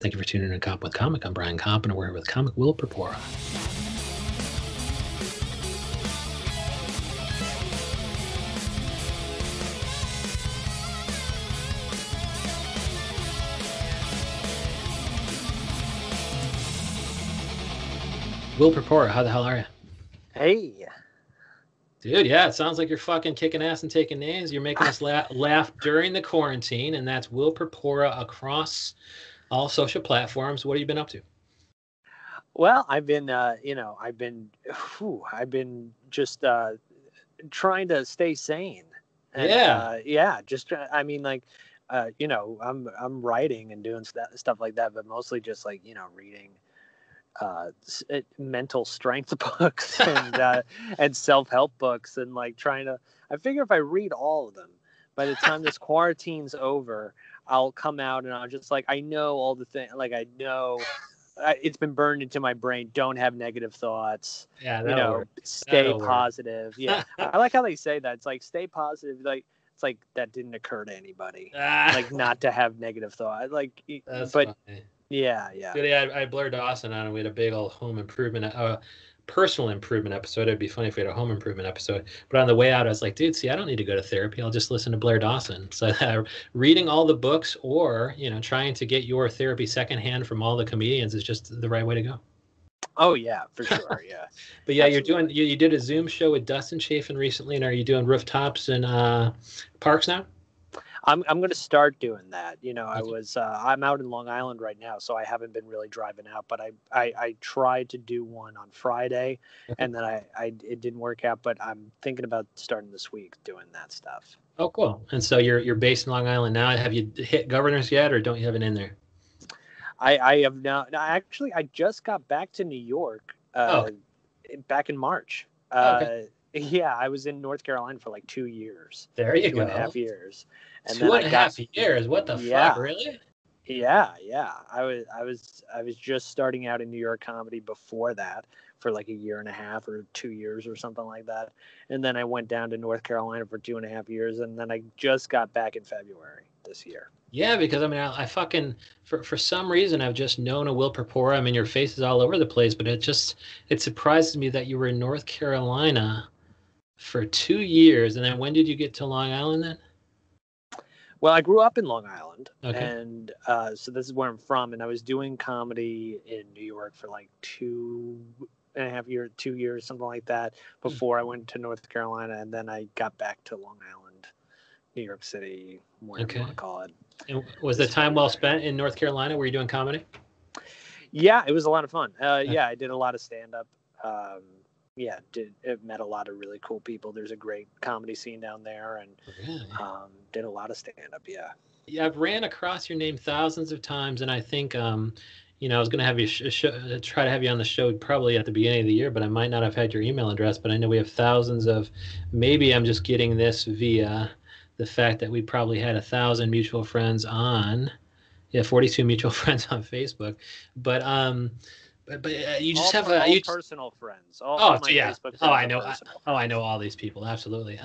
Thank you for tuning in to Cop with Comic. I'm Brian Koppen, and we're here with comic Will Purpura. Will Purpura, how the hell are you? Hey. Dude, yeah, it sounds like you're fucking kicking ass and taking names. You're making us laugh during the quarantine, and that's Will Purpura across all social platforms. What have you been up to? Well, I've been just trying to stay sane. And Yeah. I'm writing and doing stuff like that, but mostly just like, reading mental strength books and self-help books, and like I figure if I read all of them, by the time this quarantine's over, I'll come out and I'll just like, I know all the things, like I know it's been burned into my brain. Don't have negative thoughts. Yeah, that'll work. Stay positive. Yeah. I like how they say that. It's like, stay positive. Like, it's like that didn't occur to anybody. Like, not to have negative thoughts. Like, that's but funny. Yeah. I blurred Dawson on, and we had a big old home improvement, personal improvement episode. It'd be funny if we had a home improvement episode. But on the way out, I was like, dude, see, I don't need to go to therapy. I'll just listen to Blair Dawson. So reading all the books, or trying to get your therapy secondhand from all the comedians is just the right way to go. Oh yeah, for sure. Yeah. But yeah, absolutely. You did a Zoom show with Dustin Chafin recently, and are you doing rooftops and parks now? I'm going to start doing that. I'm out in Long Island right now, so I haven't been really driving out, but I tried to do one on Friday, and then it didn't work out, but I'm thinking about starting this week doing that stuff. Oh, cool. And so you're based in Long Island now. Have you hit Governors yet, or don't you have it in there? I have not. Actually, I just got back to New York back in March. Okay. Yeah, I was in North Carolina for like 2 years. There you go. 2.5 years. And 2.5 years. What the fuck, really? Yeah. I was just starting out in New York comedy before that for like 1.5 years or 2 years or something like that. And then I went down to North Carolina for 2.5 years, and then I just got back in February this year. Yeah, because I mean, I fucking for some reason I've just known a Will Purpura. I mean, your face is all over the place, but it surprises me that you were in North Carolina for 2 years, and then when did you get to Long Island then? Well, I grew up in Long Island, and so this is where I'm from, and I was doing comedy in New York for like 2.5 years, 2 years, something like that, before I went to North Carolina, and then I got back to Long Island, New York City, whatever you want to call it. And was the time well spent in North Carolina? Were you doing comedy? Yeah, it was a lot of fun. Yeah, I did a lot of stand-up. Met a lot of really cool people. There's a great comedy scene down there, and did a lot of stand-up. Yeah, I've ran across your name thousands of times, and I think I was going to have you try to have you on the show probably at the beginning of the year, but I might not have had your email address. But I know we have thousands of. Maybe I'm just getting this via the fact that we probably had 1,000 mutual friends on. Yeah, 42 mutual friends on Facebook, but you just have personal friends. I know all these people, absolutely.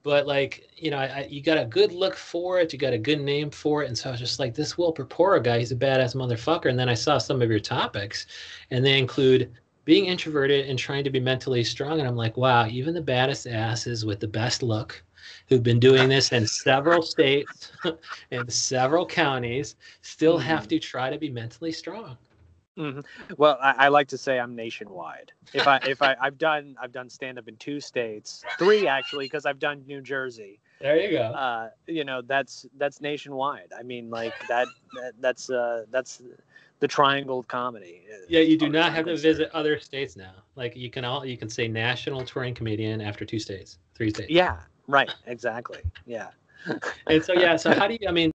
But like, you got a good look for it, you got a good name for it, and so I was just like, this Will Purpura guy, he's a badass motherfucker. And then I saw some of your topics, and they include being introverted and trying to be mentally strong, and I'm like, wow, even the baddest asses with the best look, who've been doing this in several states and several counties, still have to try to be mentally strong. Mm-hmm. Well, I like to say I'm nationwide. I've done stand-up in 2 states, 3 actually, because I've done New Jersey. There you go. That's nationwide. I mean, like that's the triangle of comedy. Yeah, you do not have to visit other states now. Like you can say national touring comedian after 2 states, 3 states. Yeah, right. Exactly. Yeah. And so how do you? I mean,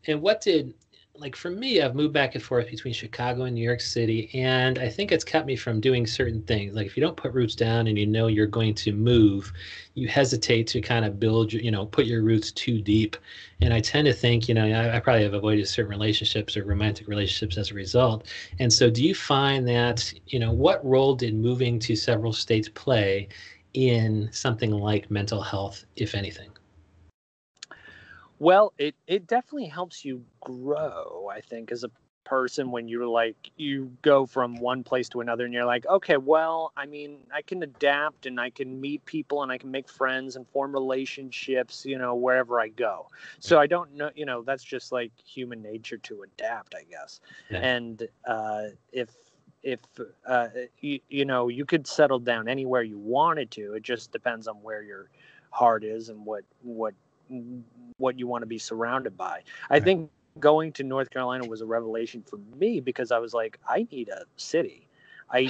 and what did? Like for me, I've moved back and forth between Chicago and New York City, and I think it's kept me from doing certain things. Like if you don't put roots down and you're going to move, you hesitate to kind of put your roots too deep. And I tend to think, I probably have avoided certain relationships or romantic relationships as a result. And so do you find that, what role did moving to several states play in something like mental health, if anything? Well, it definitely helps you grow, I think, as a person when you're like, you go from one place to another and you're like, okay, well, I mean, I can adapt and I can meet people and I can make friends and form relationships, wherever I go. So I don't know, that's just like human nature to adapt, I guess. Yeah. And if you could settle down anywhere you wanted to, it just depends on where your heart is and what you want to be surrounded by. I think going to North Carolina was a revelation for me because I was like, I need a city. I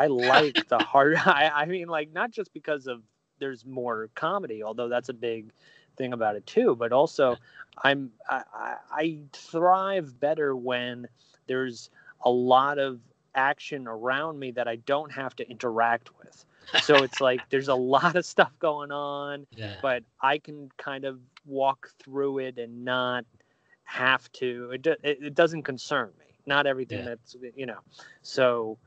like the heart. I mean, like, not just because of there's more comedy, although that's a big thing about it too, but also I thrive better when there's a lot of action around me that I don't have to interact with. So it's like there's a lot of stuff going on, but I can kind of walk through it and not have to. It doesn't concern me. Not everything that's So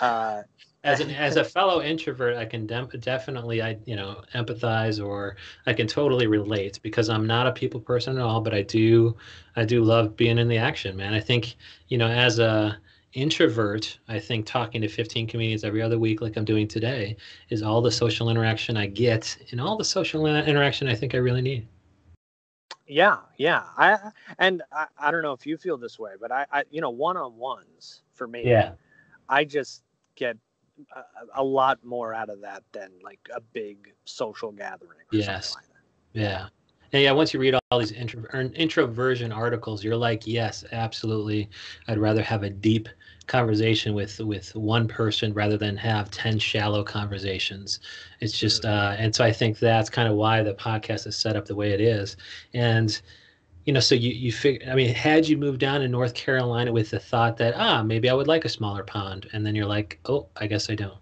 as a fellow introvert, I can definitely empathize, or I can totally relate, because I'm not a people person at all, but I do love being in the action, man. I think as a introvert, I think talking to 15 comedians every other week like I'm doing today is all the social interaction I get, and all the social interaction I think I really need. Yeah. I don't know if you feel this way, but I one-on-ones for me, I just get a lot more out of that than like a big social gathering or something like that. And once you read all these introversion articles, you're like, yes, absolutely, I'd rather have a deep conversation with one person rather than have 10 shallow conversations. It's just and so I think that's kind of why the podcast is set up the way it is. And so you figure, I mean, had you moved down to North Carolina with the thought that maybe I would like a smaller pond, and then you're like, oh, I guess I don't.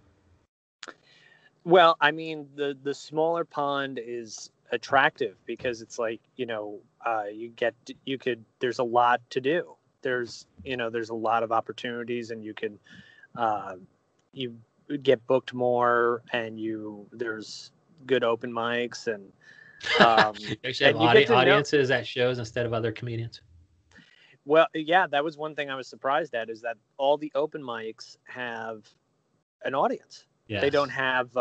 Well, I mean, the smaller pond is attractive because it's like, there's a lot to do. There's a lot of opportunities, and you can you get booked more, and there's good open mics, and you actually have audiences at shows instead of other comedians. Well, yeah, that was one thing I was surprised at, is that all the open mics have an audience. Yes. They don't have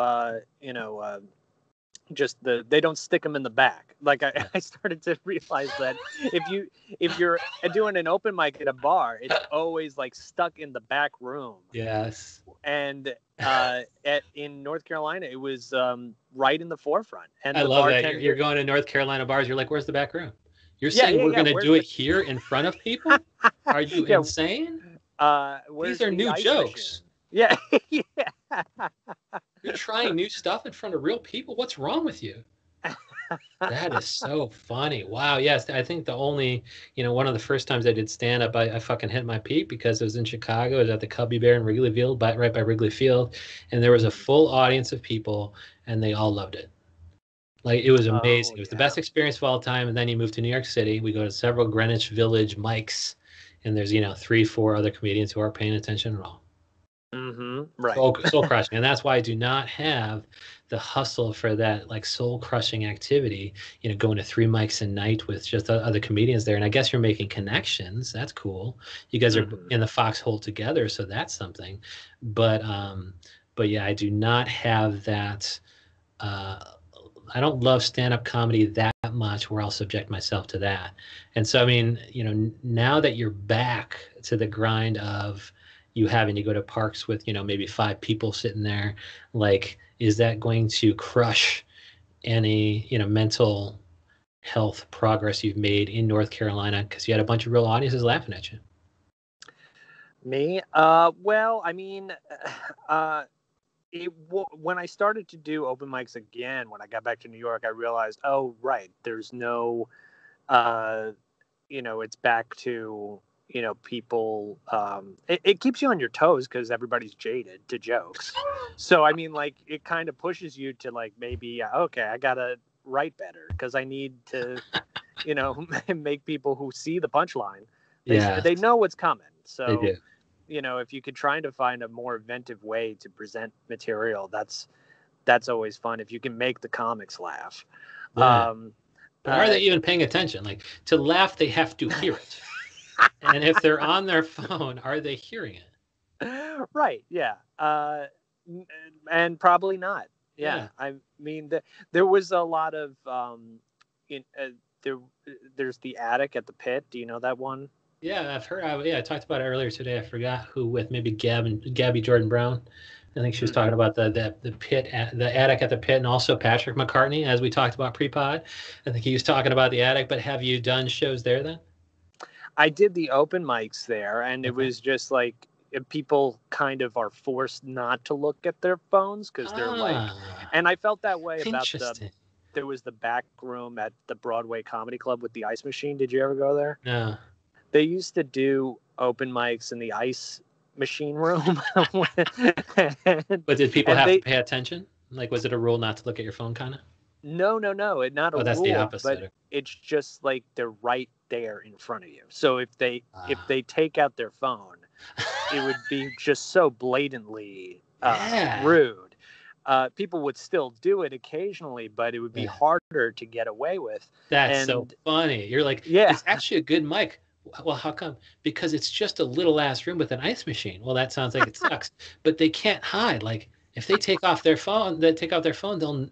they don't stick them in the back. Like I started to realize that if you're doing an open mic at a bar, it's always like stuck in the back room. Yes. And in North Carolina, it was right in the forefront. And I love that you're going to North Carolina bars. You're like, where's the back room? You're saying we're going to do it here in front of people? Are you insane? These are new jokes. Yeah. You're trying new stuff in front of real people? What's wrong with you? That is so funny. Wow. Yes. I think the only, one of the first times I did stand up, I fucking hit my peak because it was in Chicago. It was at the Cubby Bear in Wrigley Field, right by Wrigley Field. And there was a full audience of people, and they all loved it. Like, it was amazing. It was the best experience of all time. And then you move to New York City. We go to several Greenwich Village mics, and there's, 3-4 other comedians who aren't paying attention at all. Mm-hmm. Right. Soul crushing. And that's why I do not have the hustle for that, like, soul crushing activity, going to 3 mics a night with just other comedians there. And I guess you're making connections. That's cool. You guys are in the foxhole together, so that's something. But yeah, I do not have that. I don't love stand-up comedy that much where I'll subject myself to that. And so, I mean, now that you're back to the grind of you having to go to parks with, maybe 5 people sitting there, like, is that going to crush any, mental health progress you've made in North Carolina? Because you had a bunch of real audiences laughing at you. Me? Well, I mean, when I started to do open mics again, when I got back to New York, I realized, oh, right, there's no, it's back to, people, it keeps you on your toes because everybody's jaded to jokes. So, I mean, like, it kind of pushes you to, like, maybe, okay, I got to write better because I need to, make people who see the punchline, they know what's coming. So, they do. If you could try to find a more inventive way to present material, that's always fun. If you can make the comics laugh. Yeah. But are they even paying attention? Like, to laugh, they have to hear it. And if they're on their phone, are they hearing it? Right. Yeah. And probably not. Yeah. Yeah. I mean, there was a lot of in there. There's the attic at the pit. Do you know that one? Yeah, I've heard. Yeah, I talked about it earlier today. I forgot who with. Maybe Gabby Jordan Brown. I think she was talking about the pit, the attic at the pit, and also Patrick McCartney, as we talked about pre-pod. I think he was talking about the attic. But have you done shows there then? I did the open mics there, and it Okay. was just like people kind of are forced not to look at their phones because they're like, Ah, and I felt that way about interesting. there was the back room at the Broadway Comedy Club with the ice machine. Did you ever go there? No. They used to do open mics in the ice machine room. But did people And have to they, pay attention? Like, was it a rule not to look at your phone, kind of? no, it's not a Oh, that's the rule, but opposite. it's just like they're right there in front of you. So if they Ah. take out their phone, it would be just so blatantly Yeah. rude. People would still do it occasionally, but it would be Yeah. harder to get away with. That's so And funny. You're like, yeah, it's actually a good mic. Well, how come? Because it's just a little ass room with an ice machine. Well, that sounds like it sucks. But they can't hide. Like if they take off their phone,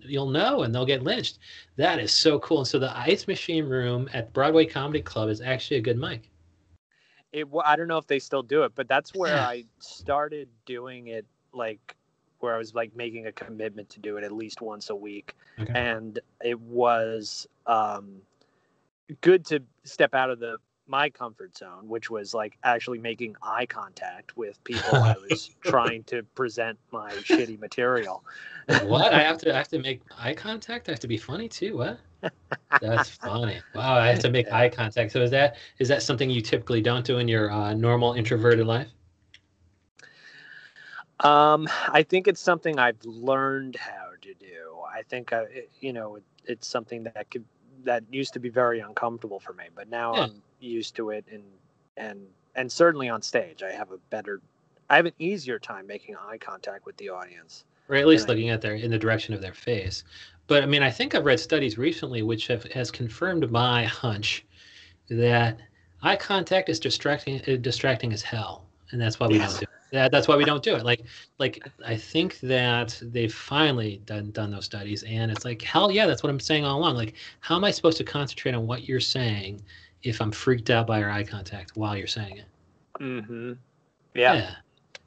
you'll know and they'll get lynched. That is so cool. And so the ice machine room at Broadway Comedy Club is actually a good mic. I don't know if they still do it, but that's where Yeah. I started doing it, like where I was like making a commitment to do it at least once a week. Okay. And it was good to step out of my comfort zone, which was like actually making eye contact with people I was trying to present my shitty material. What? I have to make eye contact? I have to be funny too. What? That's funny. Wow, I have to make eye Yeah. contact. So is that something you typically don't do in your normal introverted life? I think it's something I've learned how to do. I think it's something that used to be very uncomfortable for me, but now Yeah. I'm used to it, and certainly on stage, I have an easier time making eye contact with the audience Or at than least I looking at their in the direction of their face. But I mean, I think I've read studies recently which has confirmed my hunch that eye contact is distracting as hell, and that's why we don't yes. do it. That's why we don't do it. Like I think that they've finally done those studies, and it's like hell yeah, that's what I'm saying all along. Like, how am I supposed to concentrate on what you're saying if I'm freaked out by your eye contact while you're saying it? Mm-hmm. Yeah. Yeah.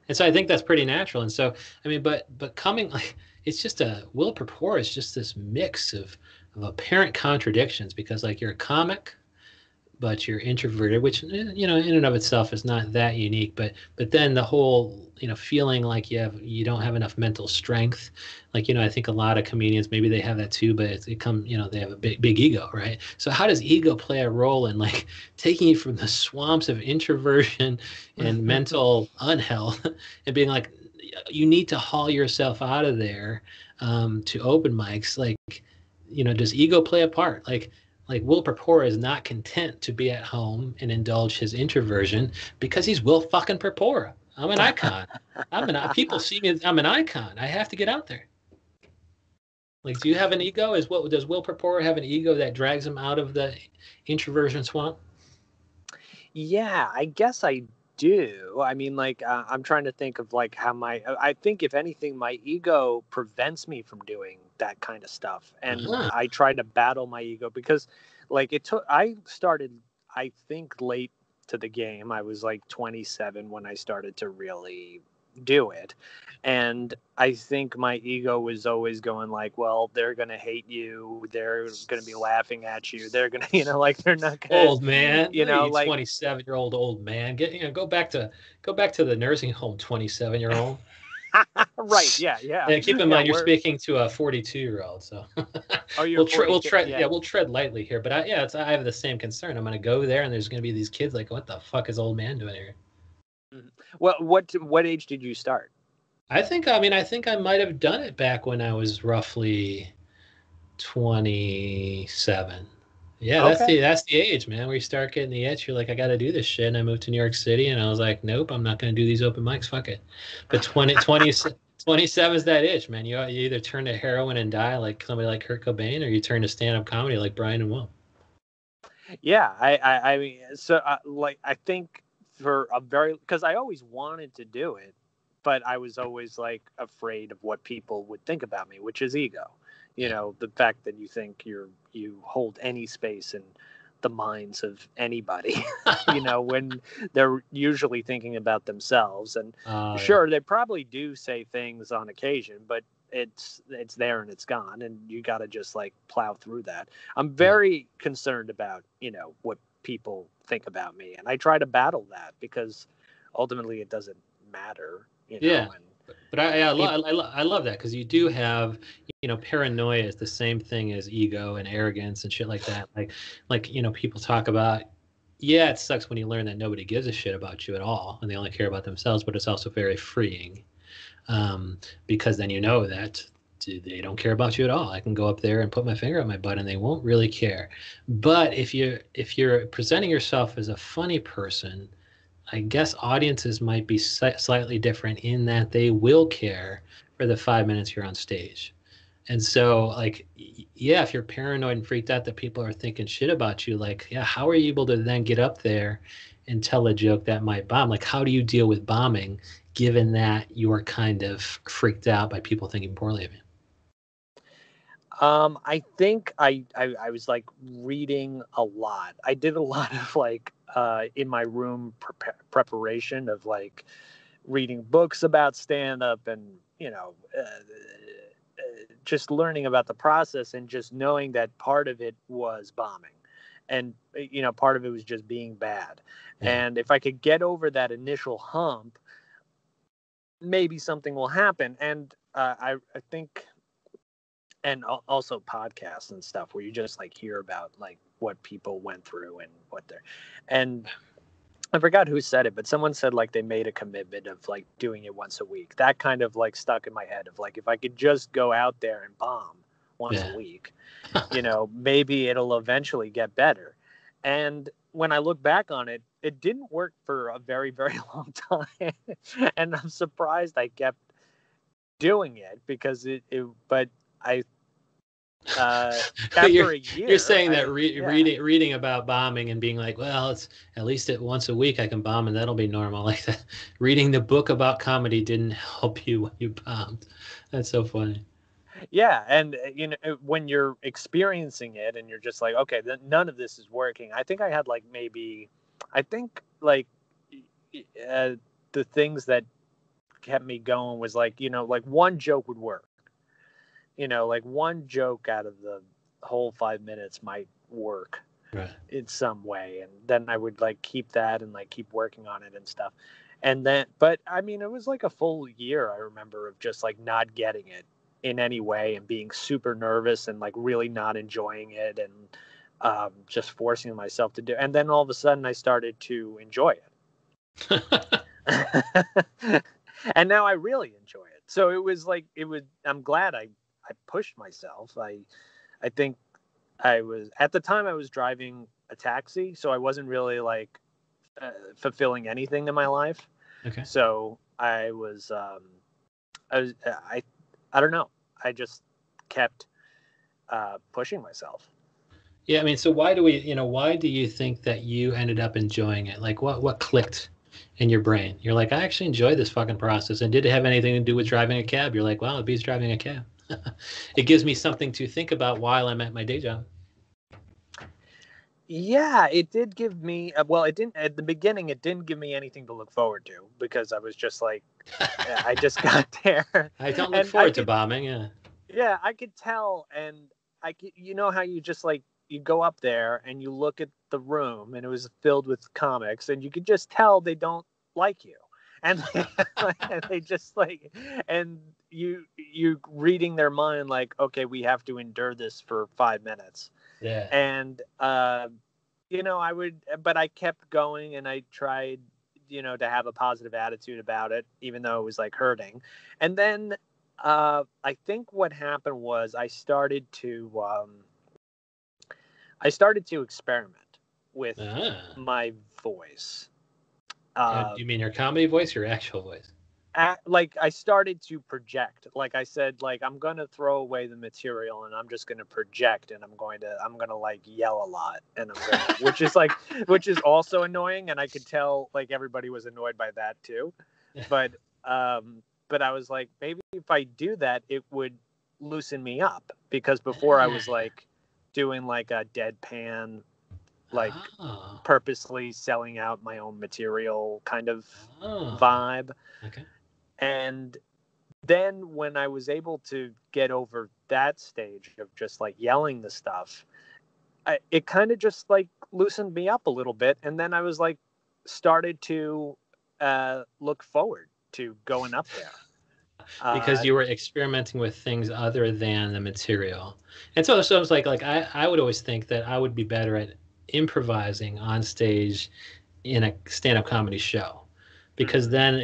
And so I think that's pretty natural. And so, I mean, but coming like it's just Will Purpura is just this mix of apparent contradictions because like you're a comic, but you're introverted, which in and of itself is not that unique. But then the whole feeling like you don't have enough mental strength, like I think a lot of comedians maybe they have that too, but it comes they have a big ego, right? So how does ego play a role in like taking you from the swamps of introversion and mental unhealth and being like you need to haul yourself out of there to open mics? Like does ego play a part? Like Will Purpura is not content to be at home and indulge his introversion because he's Will fucking Purpura. I'm an icon. People see me. I'm an icon. I have to get out there. Like, do you have an ego? Does Will Purpura have an ego that drags him out of the introversion swamp? Yeah, I guess I do. I mean, like, I'm trying to think of like how I think if anything, my ego prevents me from doing that kind of stuff. And Uh-huh. I try to battle my ego because like I started, I think late to the game. I was like 27 when I started to really do it. And I think my ego was always going like, well, they're going to hate you. They're going to be laughing at you. They're going to, like they're not going Old man, to, look at you, like, 27-year-old old man. Go back to the nursing home, 27-year-old. right. Yeah. Yeah. And keep in Yeah. mind, you're speaking to a 42-year-old, so Oh, you're 40. we'll tread lightly here. But I have the same concern. I'm going to go there, and there's going to be these kids like, what the fuck is old man doing here? Well, what age did you start? I think I might have done it back when I was roughly 27. Yeah, Okay. that's the age, man, where you start getting the itch. You're like, I got to do this shit. And I moved to New York City, and I was like, nope, I'm not going to do these open mics. Fuck it. But 27 is that itch, man. You either turn to heroin and die like somebody like Kurt Cobain, or you turn to stand-up comedy like Brian and Will. Yeah, I mean, so like I think for a very because I always wanted to do it, but I was always like afraid of what people would think about me, which is ego. You Yeah. know, the fact that you think you hold any space in the minds of anybody, you know, when they're usually thinking about themselves. And Yeah. sure, they probably do say things on occasion, but it's there and it's gone, and you got to just like plow through that. I'm Yeah. very concerned about, you know, what people think about me, and I try to battle that because ultimately it doesn't matter, you Yeah. know. And But I people, love I love that because you do have, paranoia is the same thing as ego and arrogance and shit like that. Like people talk about, yeah, it sucks when you learn that nobody gives a shit about you at all and they only care about themselves, but it's also very freeing, because then you know that they don't care about you at all. I can go up there and put my finger on my butt and they won't really care. But if you're presenting yourself as a funny person, I guess audiences might be slightly different in that they will care for the 5 minutes you're on stage. And so, like, yeah, if you're paranoid and freaked out that people are thinking shit about you, like, yeah, how are you able to then get up there and tell a joke that might bomb? Like, how do you deal with bombing given that you're kind of freaked out by people thinking poorly of you? I think I was like reading a lot. I did a lot of like in my room preparation of like reading books about stand up and, you know, just learning about the process and just knowing that part of it was bombing, and you know, part of it was just being bad. Yeah. And if I could get over that initial hump, maybe something will happen. And I think, and also podcasts and stuff where you just like hear about like what people went through and what they're, and I forgot who said it, but someone said like they made a commitment of like doing it once a week. That kind of like stuck in my head of like, if I could just go out there and bomb once a Yeah. week, you know, maybe it'll eventually get better. And when I look back on it, it didn't work for a very, very long time. And I'm surprised I kept doing it because but I, you're after a you're year, saying that yeah. reading about bombing and being like, well, it's at least once a week I can bomb and that'll be normal. Like that, reading the book about comedy didn't help you when you bombed. That's so funny. Yeah, and you know, when you're experiencing it and you're just like, okay, none of this is working. I think I had like maybe, I think like uh, the things that kept me going was like, you know, like one joke would work. You know, like one joke out of the whole 5 minutes might work Right. in some way, and then I would like keep that and like keep working on it and stuff. And then, but I mean, it was like a full year, I remember, of just like not getting it in any way and being super nervous and like really not enjoying it, and just forcing myself to do. And then all of a sudden I started to enjoy it. And now I really enjoy it. So it was like, I'm glad I pushed myself. I think I was, at the time I was driving a taxi, so I wasn't really like fulfilling anything in my life. Okay. So I was, I don't know. I just kept pushing myself. Yeah, I mean, so why do you think that you ended up enjoying it? Like what clicked in your brain? You're like, I actually enjoy this fucking process. And did it have anything to do with driving a cab? You're like, wow, it beats driving a cab. It gives me something to think about while I'm at my day job. Yeah, it did give me. Well, it didn't at the beginning. It didn't give me anything to look forward to because I was just like, I just got there, I don't look and I forward to could, bombing. Yeah. yeah, I could tell, and you know how you just like you go up there and you look at the room and it was filled with comics, and you could just tell they don't like you, and and they just like, and you reading their mind like, okay, we have to endure this for 5 minutes. Yeah. And you know, but I kept going and I tried, you know, to have a positive attitude about it, even though it was like hurting. And then I think what happened was I started to experiment with Ah. my voice. Do you mean your comedy voice or your actual voice? like I started to project. Like I said, like I'm gonna throw away the material and I'm just gonna project, and I'm gonna like yell a lot, and which is also annoying, and I could tell like everybody was annoyed by that too. But I was like, maybe if I do that, it would loosen me up, because before I was like doing like a deadpan, like purposely selling out my own material kind of vibe. Okay. And then when I was able to get over that stage of just like yelling the stuff, it kind of just like loosened me up a little bit. And then I was like, started to look forward to going up there. Because you were experimenting with things other than the material. And so it was like I would always think that I would be better at improvising on stage in a stand-up comedy show, because then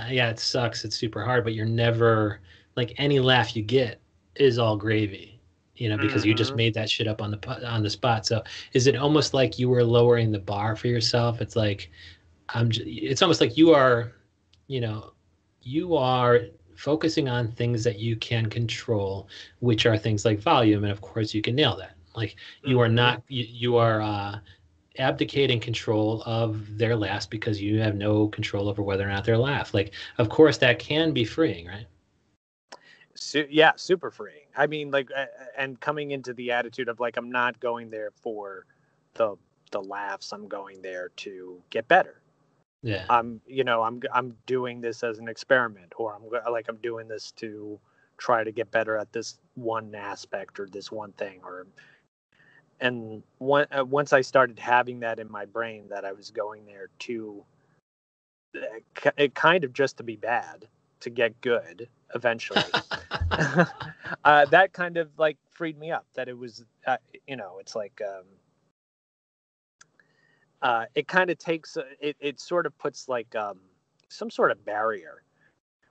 yeah, it sucks, it's super hard, but you're never like, any laugh you get is all gravy, because you just made that shit up on the spot. So is it almost like you were lowering the bar for yourself? It's like it's almost like you are focusing on things that you can control, which are things like volume, and of course you can nail that. Like you are not you are abdicating control of their laughs because you have no control over whether or not they're laugh. Like, of course that can be freeing, right? Yeah, super freeing. I mean, like, and coming into the attitude of like, I'm not going there for the laughs. I'm going there to get better. Yeah. I'm doing this as an experiment, or I'm doing this to try to get better at this one aspect or this one thing, and once I started having that in my brain, that I was going there to it kind of just to be bad, to get good eventually. That kind of like freed me up, that it was it's like it kind of takes it sort of puts like some sort of barrier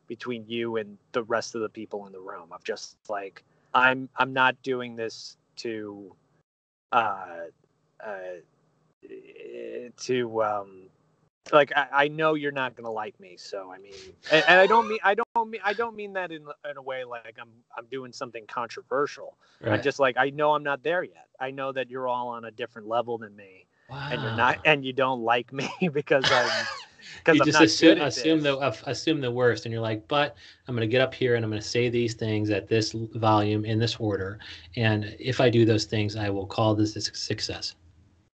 between you and the rest of the people in the room, of just like, I'm not doing this to like, I know you're not gonna like me, so I mean, and I don't mean that in a way like I'm doing something controversial. Right. I'm just like, I know I'm not there yet. I know that you're all on a different level than me. Wow. And you're not, and you don't like me because you I'm just not assume the worst, and you're like, but I'm going to get up here and I'm going to say these things at this volume in this order, and if I do those things, I will call this a success.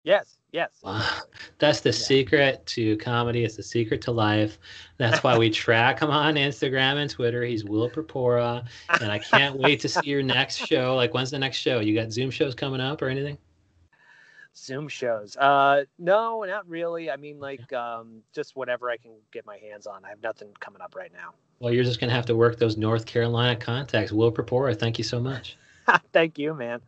Yes. Wow. That's the secret to comedy. It's the secret to life. That's why we track him on Instagram and Twitter. He's Will Purpura, and I can't wait to see your next show. Like, when's the next show? You got Zoom shows coming up or anything? Zoom shows? No, not really. I mean, like, just whatever I can get my hands on. I have nothing coming up right now. Well, you're just going to have to work those North Carolina contacts. Will Purpura, thank you so much. Thank you, man.